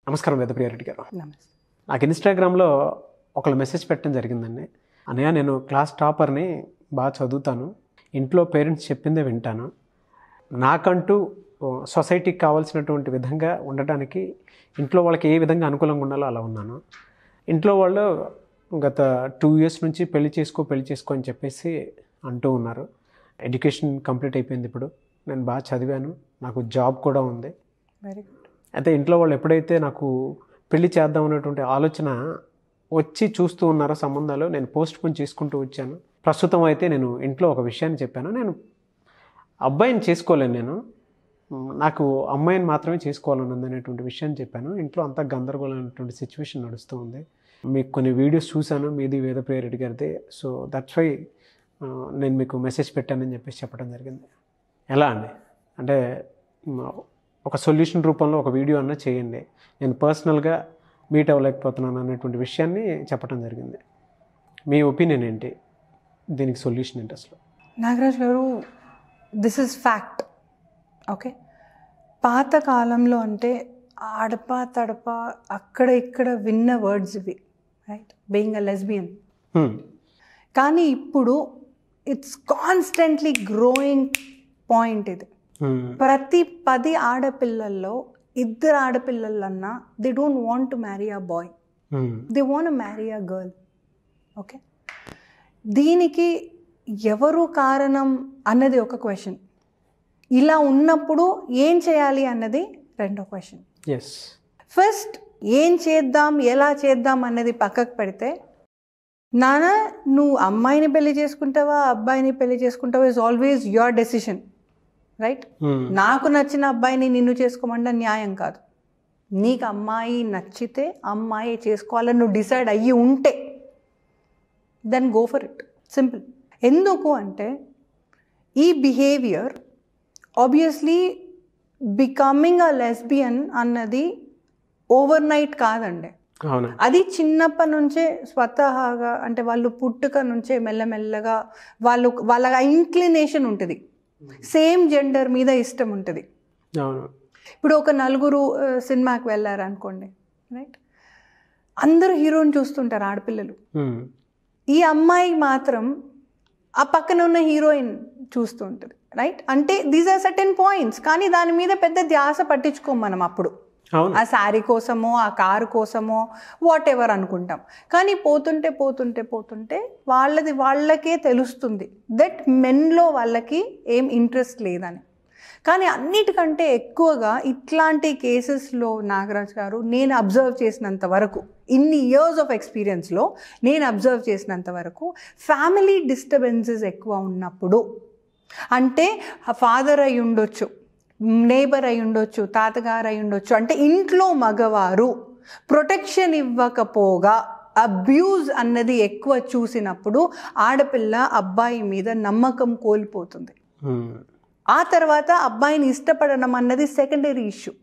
నమస్కారం వేదప్రియారెడ్డి గారు. నమస్తే. నాకు ఇన్స్టాగ్రామ్లో ఒకళ్ళు మెసేజ్ పెట్టడం జరిగిందండి. అన్నయ్య, నేను క్లాస్ టాపర్ని, బాగా చదువుతాను, ఇంట్లో పేరెంట్స్ చెప్పిందే వింటాను, నాకంటూ సొసైటీకి కావాల్సినటువంటి విధంగా ఉండటానికి ఇంట్లో వాళ్ళకి ఏ విధంగా అనుకూలంగా ఉండాలో అలా ఉన్నాను. ఇంట్లో వాళ్ళు గత 2 years నుంచి పెళ్లి చేసుకో అని చెప్పేసి అంటూ ఉన్నారు. ఎడ్యుకేషన్ కంప్లీట్ అయిపోయింది. ఇప్పుడు నేను బాగా చదివాను, నాకు జాబ్ కూడా ఉంది. Very good. అయితే ఇంట్లో వాళ్ళు ఎప్పుడైతే నాకు పెళ్లి చేద్దాం అనేటువంటి ఆలోచన వచ్చి చూస్తూ ఉన్నారో సంబంధాలు, నేను పోస్ట్ పోన్ చేసుకుంటూ వచ్చాను. ప్రస్తుతం అయితే నేను ఇంట్లో ఒక విషయాన్ని చెప్పాను, నేను అబ్బాయిని చేసుకోలేను, నేను నాకు అమ్మాయిని మాత్రమే చేసుకోవాలన్నది అనేటువంటి విషయాన్ని చెప్పాను. ఇంట్లో అంతా గందరగోళమైనటువంటి సిచ్యువేషన్ నడుస్తూ ఉంది. మీకు కొన్ని వీడియోస్ చూశాను, మీది వేదప్రియారెడ్డి గారిది. సో దట్స్ వై నేను మీకు మెసేజ్ పెట్టానని చెప్పేసి చెప్పడం జరిగింది. ఎలా అండి అంటే ఒక సొల్యూషన్ రూపంలో ఒక వీడియో అన్నా చేయండి, నేను పర్సనల్గా మీట్ అవ్వలేకపోతున్నాను అనేటువంటి విషయాన్ని చెప్పడం జరిగింది. మీ ఒపీనియన్ ఏంటి, దీనికి సొల్యూషన్ ఏంటి అసలు? నాగరాజ్ గారు, దిస్ ఇస్ ఫ్యాక్ట్. ఓకే, పాత కాలంలో అంటే అడప తడప అక్కడ ఇక్కడ విన్న వర్డ్స్ ఇవి, రైట్, బీయింగ్ అ లెస్బియన్. కానీ ఇప్పుడు ఇట్స్ కాన్స్టెంట్లీ గ్రోయింగ్ పాయింట్ ఇది. ప్రతి 10 ఆడపిల్లల్లో 2 ఆడపిల్లలన్నా they don't want to marry a boy, they want marry a girl. Okay, దీనికి ఎవరు కారణం అన్నది ఒక క్వశ్చన్. ఇలా ఉన్నప్పుడు ఏం చేయాలి అన్నది రెండో క్వశ్చన్. ఫస్ట్ ఏం చేద్దాం, ఎలా చేద్దాం అన్నది పక్కకు పెడితే, నాన్న నువ్వు అమ్మాయిని పెళ్లి చేసుకుంటావా అబ్బాయిని పెళ్లి చేసుకుంటావా is always your decision, right. నాకు నచ్చిన అబ్బాయిని నిన్ను చేసుకోమంటే న్యాయం కాదు. నీకు అమ్మాయి నచ్చితే అమ్మాయి చేసుకోవాలని నువ్వు డిసైడ్ అయ్యి ఉంటే then go for it, simple. ఎందుకు అంటే ఈ behaviour obviously becoming a lesbian అన్నది ఓవర్ నైట్ కాదండి. అది చిన్నప్పటి నుంచే స్వతహాగా, అంటే వాళ్ళు పుట్టుక నుంచే మెల్లమెల్లగా వాళ్ళ ఇంక్లినేషన్ ఉంటుంది, సేమ్ జెండర్ మీద ఇష్టం ఉంటుంది. ఇప్పుడు ఒక 4 సినిమాకి వెళ్ళారనుకోండి, రైట్, అందరూ హీరోని చూస్తుంటారు ఆడపిల్లలు. ఈ అమ్మాయి మాత్రం ఆ పక్కన ఉన్న హీరోయిన్ చూస్తూ ఉంటుంది, రైట్. అంటే దీస్ ఆర్ సర్టెన్ పాయింట్స్. కానీ దాని మీద పెద్ద ధ్యాస పట్టించుకోం మనం. అప్పుడు ఆ శారీ కోసమో ఆ కారు కోసమో వాట్ ఎవర్ అనుకుంటాం. కానీ పోతుంటే పోతుంటే పోతుంటే వాళ్ళకే తెలుస్తుంది దట్ మెన్లో వాళ్ళకి ఏం ఇంట్రెస్ట్ లేదని. కానీ అన్నిటికంటే ఎక్కువగా ఇట్లాంటి కేసెస్లో నాగరాజ్ గారు, నేను అబ్జర్వ్ చేసినంత వరకు, ఇన్ని ఇయర్స్ ఆఫ్ ఎక్స్పీరియన్స్లో నేను అబ్జర్వ్ చేసినంత వరకు, ఫ్యామిలీ డిస్టర్బెన్సెస్ ఎక్కువ ఉన్నప్పుడు, అంటే ఫాదర్ అయి ఉండొచ్చు, నేబర్ అయి ఉండొచ్చు, తాతగారు అయి ఉండొచ్చు, అంటే ఇంట్లో మగవారు ప్రొటెక్షన్ ఇవ్వకపోగా అబ్యూజ్ అన్నది ఎక్కువ చూసినప్పుడు ఆడపిల్ల అబ్బాయి మీద నమ్మకం కోల్పోతుంది. ఆ తర్వాత అబ్బాయిని ఇష్టపడడం అన్నది secondary issue.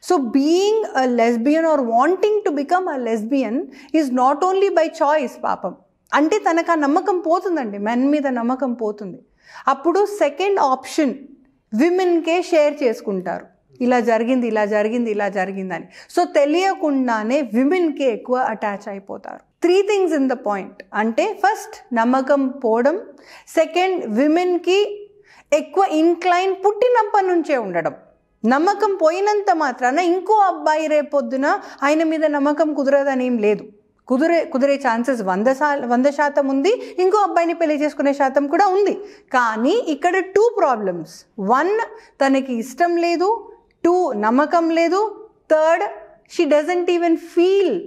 So being a lesbian or wanting to become a lesbian is not only by choice. పాపం, అంటే తనకు ఆ నమ్మకం పోతుందండి, మెన్ మీద నమ్మకం పోతుంది. అప్పుడు సెకండ్ ఆప్షన్ విమెన్కే షేర్ చేసుకుంటారు, ఇలా జరిగింది ఇలా జరిగింది ఇలా జరిగిందని. సో తెలియకుండానే విమెన్కే ఎక్కువ అటాచ్ అయిపోతారు. 3 things ఇన్ ద పాయింట్. అంటే ఫస్ట్ నమ్మకం పోవడం, సెకండ్ విమెన్కి ఎక్కువ ఇంక్లైన్ పుట్టినప్పటి నుంచే ఉండడం. నమ్మకం పోయినంత మాత్రాన ఇంకో అబ్బాయి రేపొద్దున ఆయన మీద నమ్మకం కుదరదని ఏం లేదు. కుదిరే ఛాన్సెస్ 100% ఉంది, ఇంకో అబ్బాయిని పెళ్లి చేసుకునే శాతం కూడా ఉంది. కానీ ఇక్కడ 2 ప్రాబ్లమ్స్. 1, తనకి ఇష్టం లేదు, 2, నమ్మకం లేదు, 3, షీ డజంట్ ఈవెన్ ఫీల్.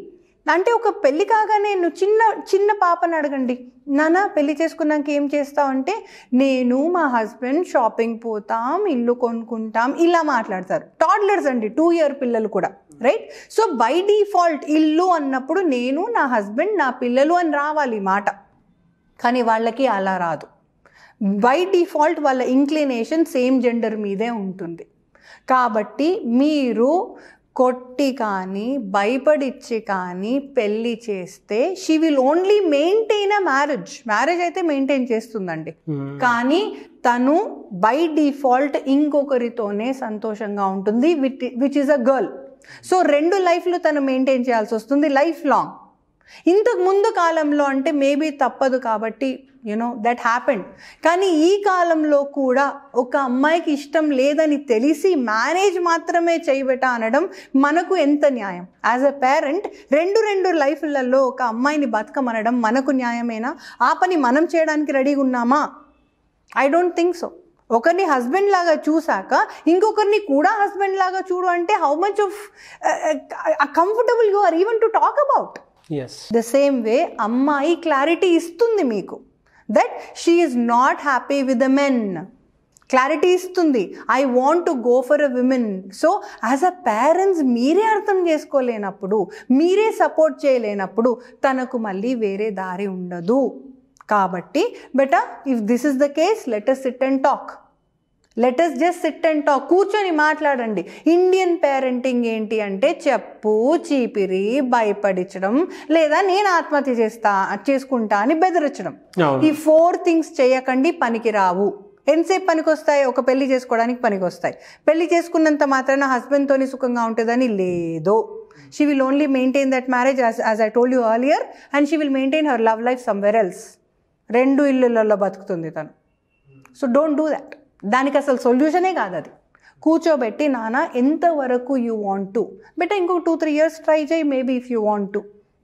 అంటే ఒక పెళ్ళి కాగానే నువ్వు చిన్న పాపని అడగండి, నాన్న పెళ్లి చేసుకున్నాక ఏం చేస్తావు అంటే, నేను మా హస్బెండ్ షాపింగ్ పోతాం, ఇల్లు కొనుక్కుంటాం, ఇలా మాట్లాడతారు. టాడ్లర్స్ అండి, 2 year పిల్లలు కూడా, రైట్. సో బై డిఫాల్ట్ ఇల్లు అన్నప్పుడు నేను, నా హస్బెండ్, నా పిల్లలు అని రావాలి మాట. కానీ వాళ్ళకి అలా రాదు. బై డిఫాల్ట్ వాళ్ళ ఇంక్లినేషన్ సేమ్ జెండర్ మీదే ఉంటుంది. కాబట్టి మీరు కొట్టి కానీ భయపడిచ్చి కానీ పెళ్ళి చేస్తే she will only maintain a marriage అయితే మెయింటైన్ చేస్తుందండి. కానీ తను బై డిఫాల్ట్ ఇంకొకరితోనే సంతోషంగా ఉంటుంది, which is a girl. So 2 లైఫ్లు తను మెయింటైన్ చేయాల్సి వస్తుంది లైఫ్ లాంగ్. ఇంతకు ముందు కాలంలో అంటే మేబీ తప్పదు కాబట్టి దట్ హ్యాపెండ్. కానీ ఈ కాలంలో కూడా ఒక అమ్మాయికి ఇష్టం లేదని తెలిసి మ్యారేజ్ మాత్రమే చేయబెట్ట అనడం మనకు ఎంత న్యాయం? యాజ్ ఎ పేరెంట్ 2 లైఫ్లలో ఒక అమ్మాయిని బతకమనడం మనకు న్యాయమేనా? ఆ పని మనం చేయడానికి రెడీగా ఉన్నామా? I don't think so. ఒకరిని హస్బెండ్ లాగా చూసాక ఇంకొకరిని కూడా హస్బెండ్ లాగా చూడు అంటే how much of comfortable you are even to talk about. The same way అమ్మాయి క్లారిటీ ఇస్తుంది మీకు that she is not happy with the men. Clarity ఇస్తుంది, I want to go for a women. So as a parents మీరే అర్థం చేసుకోలేనప్పుడు, మీరే support చేయలేనప్పుడు తనకు మళ్ళీ వేరే దారి ఉండదు. కాబట్టి beta if this is the case let us SIT and talk. Let us just SIT and talk. కూర్చొని మాట్లాడండి. ఇండియన్ పేరెంటింగ్ ఏంటి అంటే చెప్పు చీపిరి, భయపడించడం, లేదా నేను ఆత్మహత్య చేసుకుంటా అని బెదిరించడం. ఈ 4 థింగ్స్ చేయకండి, పనికి రావు. ఎంతసేపు పనికి వస్తాయి? ఒక పెళ్లి చేసుకోవడానికి పనికి వస్తాయి. పెళ్లి చేసుకున్నంత మాత్రాన హస్బెండ్తోని సుఖంగా ఉంటుందని లేదు. She will only maintain that marriage as I told you earlier and she will maintain her love life somewhere else. 2 ఇళ్ళల్లో బతుకుతుంది తను. So don't do that. దానికి అసలు సొల్యూషనే కాదు అది. కూర్చోబెట్టి నాన్న ఎంతవరకు యూ వాంట్ టు, బెటర్ ఇంకో 2-3 ఇయర్స్ ట్రై చేయి maybe if you want to.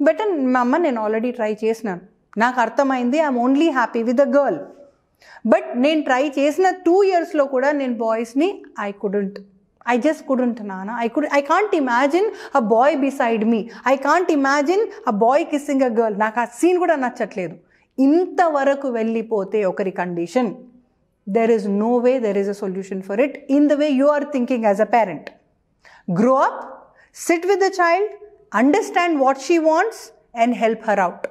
Better మా అమ్మ నేను ఆల్రెడీ ట్రై చేసినాను, నాకు అర్థమైంది, I'm only happy with the girl. But నేను ట్రై చేసిన 2 ఇయర్స్లో కూడా నేను బాయ్స్ని I just couldn't, Nana. I can't imagine a boy beside me. I can't imagine a boy kissing a girl. నాకు ఆ సీన్ కూడా నచ్చట్లేదు. ఇంతవరకు వెళ్ళిపోతే ఒకరి condition, there is no way there is a solution for it in the way you are thinking as a parent. Grow up, sit with the child, understand what she wants and help her out.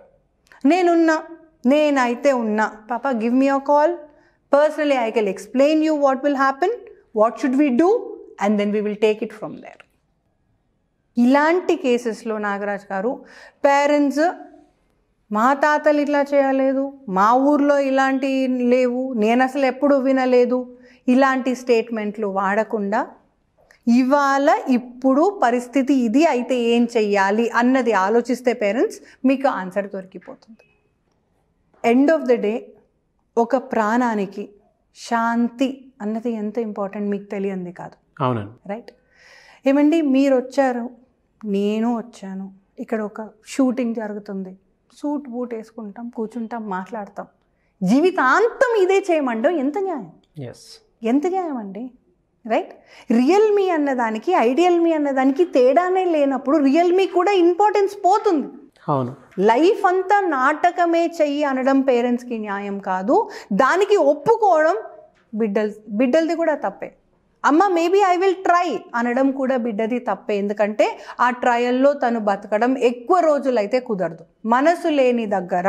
నేనైతే ఉన్నా Papa, give me a call. Personally, I can explain you what will happen, what should we do, and then we will take it from there. ఇలాంటి కేసెస్లో నాగరాజ్ గారు parents మా తాతలు ఇట్లా చేయలేదు, మా ఊర్లో ఇలాంటి లేవు, నేను అసలు ఎప్పుడు వినలేదు, ఇలాంటి స్టేట్మెంట్లు వాడకుండా ఇవాళ ఇప్పుడు పరిస్థితి ఇది అయితే ఏం చెయ్యాలి అన్నది ఆలోచిస్తే పేరెంట్స్ మీకు ఆన్సర్ దొరికిపోతుంది. ఎండ్ ఆఫ్ ద డే ఒక ప్రాణానికి శాంతి అన్నది ఎంత ఇంపార్టెంట్ మీకు తెలియంది కాదు. అవునండి. రైట్. ఏమండి మీరు వచ్చారు, నేను వచ్చాను, ఇక్కడ ఒక షూటింగ్ జరుగుతుంది, సూట్ బూట్ వేసుకుంటాం, కూర్చుంటాం, మాట్లాడతాం, జీవితాంతం ఇదే చేయమంటాం. ఎంత న్యాయం? ఎంత న్యాయం అండి? రైట్. రియల్ మీ అన్నదానికి ఐడియల్ మీ అన్నదానికి తేడానే లేనప్పుడు రియల్ మీ కూడా ఇంపార్టెన్స్ పోతుంది. అవును. లైఫ్ అంతా నాటకమే చెయ్యి అనడం పేరెంట్స్కి న్యాయం కాదు. దానికి ఒప్పుకోవడం బిడ్డలది కూడా తప్పే. అమ్మ మేబీ ఐ విల్ ట్రై అనడం కూడా బిడ్డది తప్పే. ఎందుకంటే ఆ ట్రయల్లో తను బతకడం ఎక్కువ రోజులైతే కుదరదు. మనసు లేని దగ్గర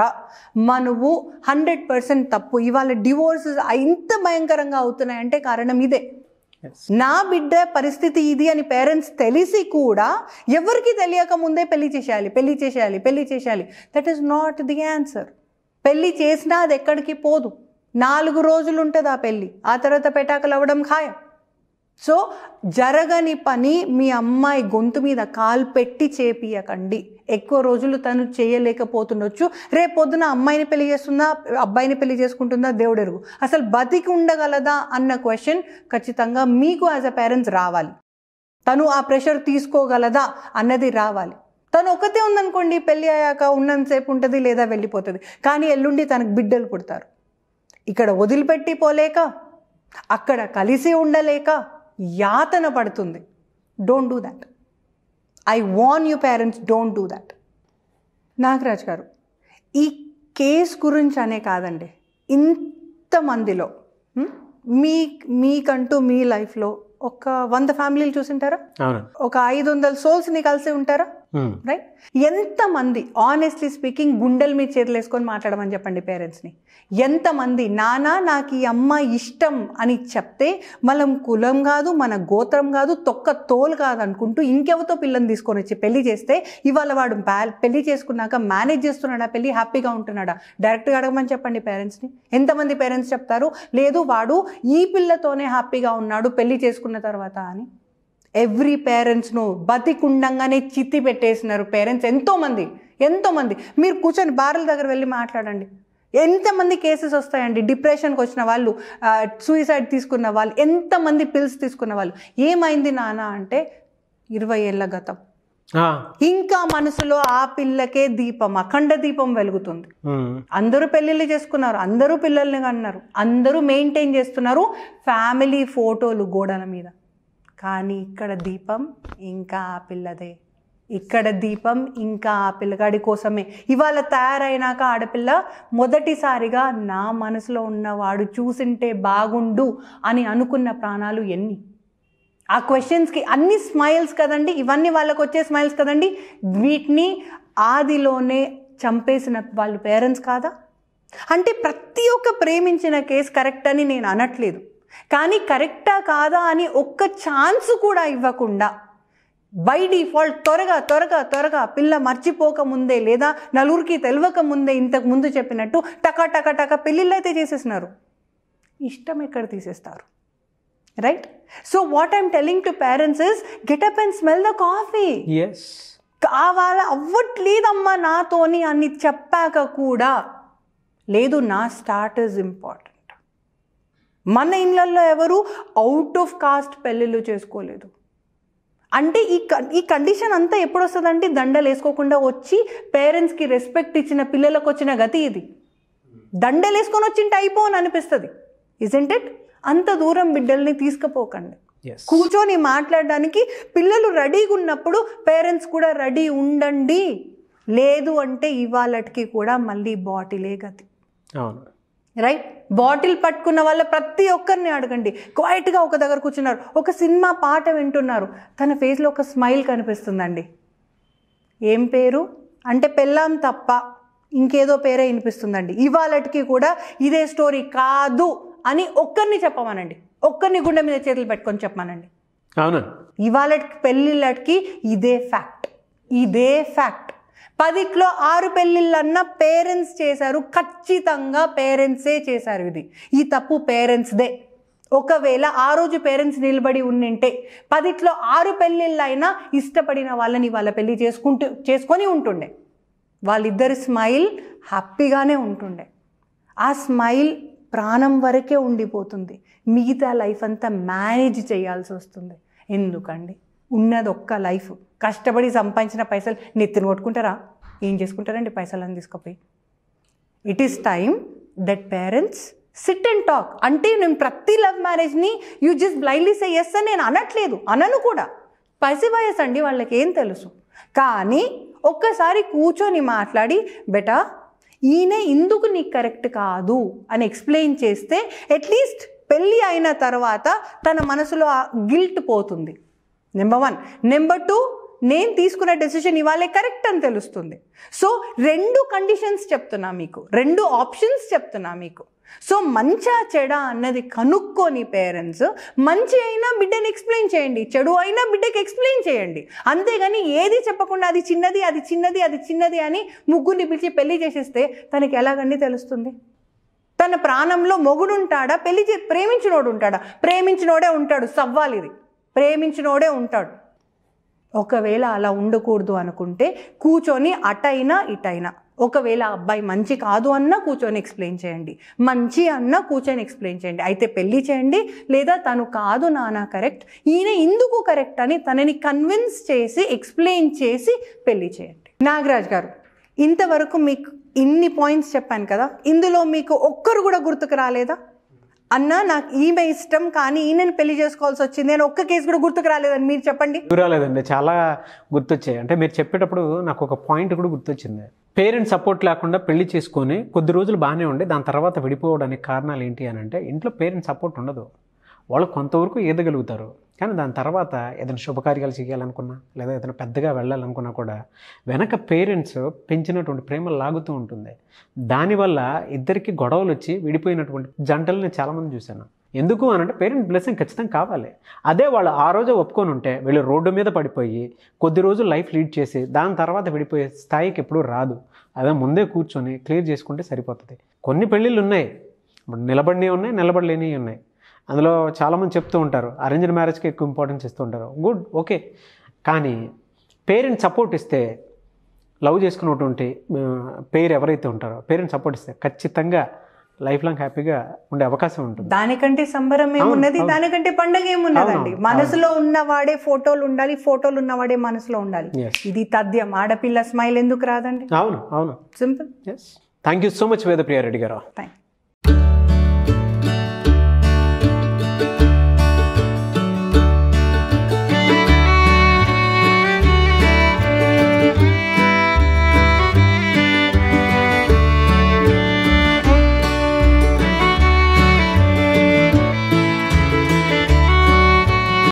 మనవు 100% తప్పు. ఇవాళ డివోర్సెస్ ఇంత భయంకరంగా అవుతున్నాయంటే కారణం ఇదే. నా బిడ్డ పరిస్థితి ఇది అని పేరెంట్స్ తెలిసి కూడా ఎవరికి తెలియక ముందే పెళ్లి చేసేయాలి. That is not the answer. పెళ్లి చేసినా అది ఎక్కడికి పోదు. 4 రోజులు ఉంటుంది ఆ పెళ్ళి, ఆ తర్వాత పెటాకులు అవ్వడం ఖాయం. సో జరగని పని మీ అమ్మాయి గొంతు మీద కాలు పెట్టి చేపియకండి. ఎక్కువ రోజులు తను చేయలేకపోతుండొచ్చు, రేపు పొద్దున అమ్మాయిని పెళ్లి చేస్తుందా, అబ్బాయిని పెళ్లి చేసుకుంటుందా దేవుడు ఎరుగు. అసలు బతికి ఉండగలదా అన్న క్వశ్చన్ ఖచ్చితంగా మీకు యాజ్ అ పేరెంట్స్ రావాలి. తను ఆ ప్రెషర్ తీసుకోగలదా అన్నది రావాలి. తను ఒకతే ఉందనుకోండి, పెళ్ళి అయ్యాక ఉన్నంతసేపు ఉంటుంది లేదా వెళ్ళిపోతుంది. కానీ ఎల్లుండి తనకు బిడ్డలు పుడతారు. ఇక్కడ వదిలిపెట్టి పోలేక, అక్కడ కలిసి ఉండలేక యాతన పడుతుంది. Don't do that. I warn you parents, don't do that. Nagaraj garu, ఈ కేస్ గురించి అనే కాదండి, ఇంతమందిలో మీకంటూ మీ లైఫ్లో ఒక 100 ఫ్యామిలీలు చూసింటారా? ఒక 500 సోల్స్ని కలిసి ఉంటారా? రైట్. ఎంతమంది ఆనెస్ట్లీ స్పీకింగ్ గుండెల మీద చేతులు వేసుకొని మాట్లాడమని చెప్పండి పేరెంట్స్ని. ఎంతమంది నాన్న నాకు ఈ అమ్మాయి ఇష్టం అని చెప్తే మనం కులం కాదు, మన గోత్రం కాదు, తొక్క తోలు కాదు అనుకుంటూ ఇంకెవరితో పిల్లని తీసుకొని వచ్చి పెళ్లి చేస్తే ఇవాళ వాడు పెళ్లి చేసుకున్నాక మేనేజ్ చేస్తున్నాడా, పెళ్లి హ్యాపీగా ఉంటున్నాడా? డైరెక్ట్గా అడగమని చెప్పండి పేరెంట్స్ని. ఎంతమంది పేరెంట్స్ చెప్తారు లేదు వాడు ఈ పిల్లతోనే హ్యాపీగా ఉన్నాడు పెళ్లి చేసుకున్న తర్వాత అని? ఎవ్రీ పేరెంట్స్ను బతికుండంగానే చిత్తి పెట్టేసినారు పేరెంట్స్. ఎంతోమంది మీరు కూర్చొని బార్ల దగ్గర వెళ్ళి మాట్లాడండి, ఎంతమంది కేసెస్ వస్తాయండి. డిప్రెషన్కి వచ్చిన వాళ్ళు, సూసైడ్ తీసుకున్న వాళ్ళు, ఎంతమంది పిల్స్ తీసుకున్న వాళ్ళు. ఏమైంది నాన్న అంటే 20 ఏళ్ళ గతం, ఇంకా మనసులో ఆ పిల్లకే దీపం, అఖండ దీపం వెలుగుతుంది. అందరూ పెళ్ళిళ్ళు చేసుకున్నారు, అందరూ పిల్లల్ని కన్నారు, అందరూ మెయింటైన్ చేస్తున్నారు ఫ్యామిలీ ఫోటోలు గోడల మీద. కానీ ఇక్కడ దీపం ఇంకా ఆ పిల్లదే, ఇక్కడ దీపం ఇంకా ఆ పిల్లగాడి కోసమే. ఇవాళ తయారైనాక ఆడపిల్ల మొదటిసారిగా నా మనసులో ఉన్నవాడు చూసింటే బాగుండు అని అనుకున్న ప్రాణాలు ఎన్ని? ఆ క్వశ్చన్స్కి అన్ని స్మైల్స్ కదండి, ఇవన్నీ వాళ్ళకు వచ్చే స్మైల్స్ కదండి. వీటిని ఆదిలోనే చంపేసిన వాళ్ళు పేరెంట్స్ కాదా? అంటే ప్రతి ఒక్క ప్రేమించిన కేసు కరెక్ట్ అని నేను అనట్లేదు, కానీ కరెక్టా కాదా అని ఒక్క ఛాన్స్ కూడా ఇవ్వకుండా బై డిఫాల్ట్ త్వరగా పిల్ల మర్చిపోక ముందే లేదా నలుగురికి తెలియక ముందే ఇంతకు ముందు చెప్పినట్టు టక పెళ్ళిళ్ళు అయితే చేసేసినారు. ఇష్టం ఎక్కడ తీసేస్తారు? Right. So what I'm telling to parents is get up and smell the coffee. కావాలా అవ్వట్లేదమ్మా నాతోని అని చెప్పాక కూడా లేదు, నా స్టాటస్ ఇంపార్టెంట్. మన ఇళ్ళల్లో ఎవరు అవుట్ ఆఫ్ కాస్ట్ పెళ్ళిళ్ళు చేసుకోలేదు. అంటే ఈ కండిషన్ అంతా ఎప్పుడు వస్తుందంటే దండలు వేసుకోకుండా వచ్చి పేరెంట్స్కి రెస్పెక్ట్ ఇచ్చిన పిల్లలకు వచ్చిన గతి ఇది. దండలు వేసుకొని వచ్చింటే అయిపోని అనిపిస్తుంది, ఇజంట్ ఇట్? అంత దూరం బిడ్డల్ని తీసుకుపోకండి. కూర్చొని మాట్లాడడానికి పిల్లలు రెడీగా ఉన్నప్పుడు పేరెంట్స్ కూడా రెడీ ఉండండి. లేదు అంటే ఇవాళకి కూడా మళ్ళీ బాటిలే గతి. రైట్. బాటిల్ పట్టుకున్న వాళ్ళ ప్రతి ఒక్కరిని అడగండి. క్వైట్గా ఒక దగ్గర కూర్చున్నారు, ఒక సినిమా పాట వింటున్నారు, తన ఫేస్లో ఒక స్మైల్ కనిపిస్తుందండి. ఏం పేరు అంటే పెళ్ళాం తప్ప ఇంకేదో పేరే వినిపిస్తుందండి. ఇవాళకి కూడా ఇదే స్టోరీ కాదు అని ఒక్కరిని చెప్పమనండి, ఒక్కరిని గుండె మీద చేతులు పెట్టుకొని చెప్పమనండి. అవును, ఇవాళ పెళ్ళిళ్ళకి ఇదే ఫ్యాక్ట్. 10లో 6 పెళ్ళిళ్ళన్నా పేరెంట్స్ చేశారు, ఖచ్చితంగా పేరెంట్సే చేశారు. ఈ తప్పు పేరెంట్స్దే. ఒకవేళ ఆ రోజు పేరెంట్స్ నిలబడి ఉండింటే 10లో 6 పెళ్ళిళ్ళైనా ఇష్టపడిన వాళ్ళని వాళ్ళ పెళ్ళి చేసుకొని ఉంటుండే. వాళ్ళిద్దరి స్మైల్ హ్యాపీగానే ఉంటుండే. ఆ స్మైల్ ప్రాణం వరకే ఉండిపోతుంది, మిగతా లైఫ్ అంతా మేనేజ్ చేయాల్సి వస్తుంది. ఎందుకండి? ఉన్నది ఒక్క లైఫ్. కష్టపడి సంపాదించిన పైసలు నెత్తిన కొట్టుకుంటారా? ఏం చేసుకుంటారండి పైసలను తీసుకుపోయి? It is time that parents sit and talk. అంటే నేను ప్రతి లవ్ మ్యారేజ్ని you just blindly say yes అని నేను అనట్లేదు, అనను కూడా. పసి వయసు అండి, వాళ్ళకి ఏం తెలుసు. కానీ ఒక్కసారి కూర్చొని మాట్లాడి, బెటా ఈయన ఇందుకు నీకు కరెక్ట్ కాదు అని ఎక్స్ప్లెయిన్ చేస్తే అట్లీస్ట్ పెళ్ళి అయిన తర్వాత తన మనసులో ఆ గిల్ట్ పోతుంది. నెంబర్ 1. నెంబర్ 2, నేను తీసుకున్న డెసిషన్ ఇవాళే కరెక్ట్ అని తెలుస్తుంది. సో 2 కండిషన్స్ చెప్తున్నా మీకు, 2 ఆప్షన్స్ చెప్తున్నా మీకు. సో మంచా చెడా అన్నది కనుక్కొని పేరెంట్స్ మంచి అయినా బిడ్డని ఎక్స్ప్లెయిన్ చేయండి, చెడు అయినా బిడ్డకి ఎక్స్ప్లెయిన్ చేయండి. అంతేగాని ఏది చెప్పకుండా అది చిన్నది అని ముగ్గురిని పిలిచి పెళ్లి చేసేస్తే తనకి ఎలాగండి తెలుస్తుంది? తన ప్రాణంలో మొగుడుంటాడా, ప్రేమించినోడు ఉంటాడా? ప్రేమించినోడే ఉంటాడు, సవ్వాలిది, ప్రేమించినోడే ఉంటాడు. ఒకవేళ అలా ఉండకూడదు అనుకుంటే కూర్చొని అటైనా ఇటైనా, ఒకవేళ అబ్బాయి మంచి కాదు అన్నా కూర్చొని ఎక్స్ప్లెయిన్ చేయండి, మంచి అన్నా కూర్చొని ఎక్స్ప్లెయిన్ చేయండి. అయితే పెళ్ళి చేయండి, లేదా తను కాదు నానా కరెక్ట్, ఈయన ఇందుకు కరెక్ట్ అని తనని కన్విన్స్ చేసి ఎక్స్ప్లెయిన్ చేసి పెళ్ళి చేయండి. నాగరాజ్ గారు, ఇంతవరకు మీకు ఇన్ని పాయింట్స్ చెప్పాను కదా, ఇందులో మీకు ఒక్కరు కూడా గుర్తుకు రాలేదా? అన్న నాకు ఈమె ఇష్టం కానీ ఈయనని పెళ్లి చేసుకోవాల్సి వచ్చింది అని ఒక్క కేసు కూడా గుర్తుకు రాలేదని మీరు చెప్పండి. రాలేదండి, చాలా గుర్తొచ్చాయి. అంటే మీరు చెప్పేటప్పుడు నాకు ఒక పాయింట్ కూడా గుర్తొచ్చింది. పేరెంట్స్ సపోర్ట్ లేకుండా పెళ్లి చేసుకొని కొద్ది రోజులు బాగానే ఉండి దాని తర్వాత విడిపోవడానికి కారణాలు ఏంటి అని అంటే, ఇంట్లో పేరెంట్స్ సపోర్ట్ ఉండదు. వాళ్ళు కొంతవరకు ఈదగలుగుతారు, కానీ దాని తర్వాత ఏదైనా శుభకార్యాలు చేయాలనుకున్నా లేదా ఏదైనా పెద్దగా వెళ్ళాలనుకున్నా కూడా వెనక పేరెంట్స్ పెంచినటువంటి ప్రేమ లాగుతూ ఉంటుంది. దానివల్ల ఇద్దరికి గొడవలు వచ్చి విడిపోయినటువంటి జంటలు నేను చాలామంది చూశాను. ఎందుకు అని అంటే పేరెంట్ బ్లెస్సింగ్ ఖచ్చితంగా కావాలి. అదే వాళ్ళు ఆ రోజే ఒప్పుకొని ఉంటే వీళ్ళు రోడ్డు మీద పడిపోయి కొద్ది రోజులు లైఫ్ లీడ్ చేసి దాని తర్వాత విడిపోయే స్థాయికి ఎప్పుడూ రాదు. అదే ముందే కూర్చొని క్లియర్ చేసుకుంటే సరిపోతుంది. కొన్ని పెళ్ళిళ్ళు ఉన్నాయి, నిలబడినవి ఉన్నాయి, నిలబడలేనివి ఉన్నాయి. అందులో చాలామంది చెప్తూ ఉంటారు అరేంజ్డ్ మ్యారేజ్కి ఎక్కువ ఇంపార్టెన్స్ ఇస్తూ ఉంటారు. Good, okay. కానీ పేరెంట్స్ సపోర్ట్ ఇస్తే, లవ్ చేసుకున్నటువంటి పేరు ఎవరైతే ఉంటారో పేరెంట్స్ సపోర్ట్ ఇస్తే ఖచ్చితంగా లైఫ్ లాంగ్ హ్యాపీగా ఉండే అవకాశం ఉంటుంది. దానికంటే సంబరం ఏమున్నది, దానికంటే పండగ ఏమున్నదండి. మనసులో ఉన్నవాడే ఫోటోలు ఉండాలి, ఫోటోలు ఉన్నవాడే మనసులో ఉండాలి. ఇది తథ్యం. ఆడపిల్ల స్మైల్ ఎందుకు రాదండి? అవును, అవును, simple. Thank you so much Vedapriya Reddy గారు. Thank you.